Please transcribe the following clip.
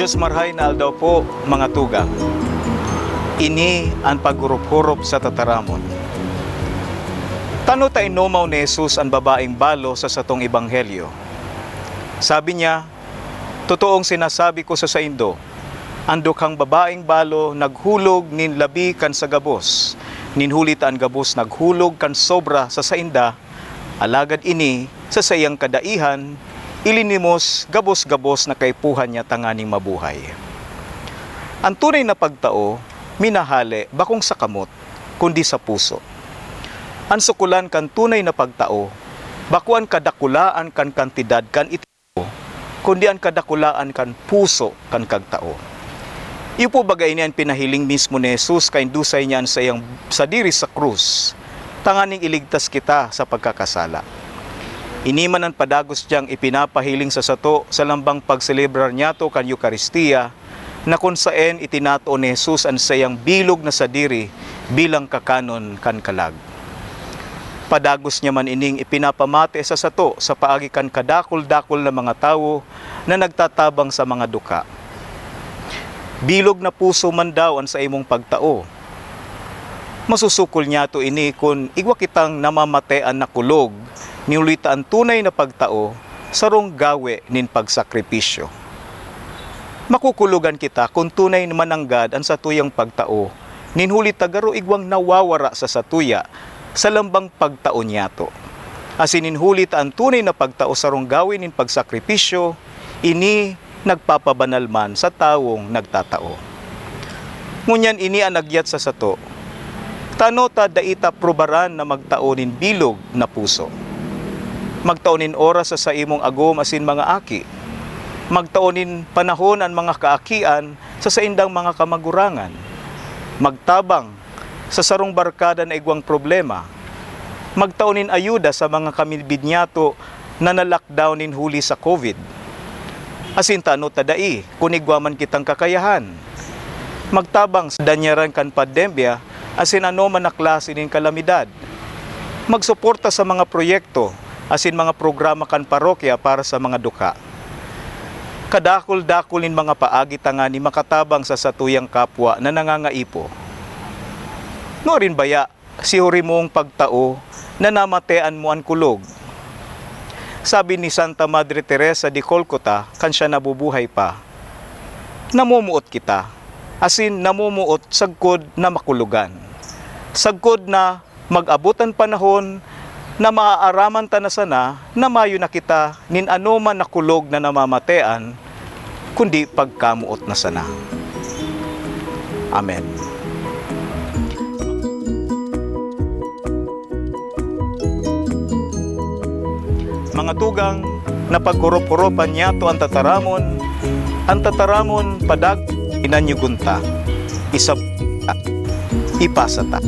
Diyos marhay na aldaw po mga tugang. Ini ang paghurup-hurup sa tataramon. Tano ta inumaw ni Jesus ang babaeng balo sa satong ebanghelyo. Sabi niya, totoong sinasabi ko sa saindo, ang dukhang babaeng balo naghulog nin labi kan sa gabos, ninhulit ang gabos naghulog kan sobra sa sainda, alagad ini sa sayang kadaihan, ilinimos gabos-gabos na kaipuhan niya tanganing mabuhay. Ang tunay na pagtao, minahali bakong sa kamot, kundi sa puso. Ang sukulan kan tunay na pagtao, bakuan kadakulaan kan kantidad kan itao, kundi ang kadakulaan kan puso kan kagtao. Iyo po bagay niyan pinahiling mismo ni Jesus kay indusay niyan sa diri sa krus, tanganing iligtas kita sa pagkakasala. Iniman ang padagos diyang ipinapahiling sa sato sa lambang pagselebrar niya to kan Eucharistia, na kung saan itinato ni Jesus ang sayang bilog na sadiri bilang kakanon kan kalag. Padagos niya man ining ipinapamate sa sato sa paagi kan kadakol-dakol na mga tao na nagtatabang sa mga duka. Bilog na puso man daw ang sa imong pagtao. Masusukol niya to ini kung igwa kitang namamatean na kulog, niulita ang tunay na pagtao sarong gawe nin pagsakripisyo. Makukulugan kita kung tunay naman ang God ang satuyang pagtao, ninhulit tagaro igwang nawawara sa satuya sa lambang pagtao niya to. Asin ninhulit ang tunay na pagtao sarong gawe nin pagsakripisyo, ini nagpapabanal man sa tawong nagtatao. Ngunyan ini ang nagyat sa sato, tano ta daita probaran na magtaonin bilog na puso. Magtaonin oras sa imong agom asin mga aki. Magtaonin panahon ang mga kaakian sa saindang mga kamagurangan. Magtabang sa sarong barkada na igwang problema. Magtaonin ayuda sa mga kamilbidnyato na na-lockdownin huli sa COVID. Asin tano tadai kunigwaman kitang kakayahan. Magtabang sa danyaran kan pandemya asin ano man na klase nin kalamidad. Magsuporta sa mga proyekto asin mga programa kan parokya para sa mga duka. Kadakol-dakolin mga paagi tangani makatabang sa satuyang kapwa na nangangaipo. No rin baya, sihuri mong pagtao na namatean mo ang kulog. Sabi ni Santa Madre Teresa de Calcutta, kan siya nabubuhay pa, namumuot kita, asin namumuot sagkod na makulugan. Sagkod na mag-abutan panahon na maaaraman ta na sana na mayo na kita nin ano man nakulog na namamatean, kundi pagkamuot na sana. Amen. Mga tugang, na paghurup-hurupan niya to ang tataramon padag inanyugunta, isab ipasata.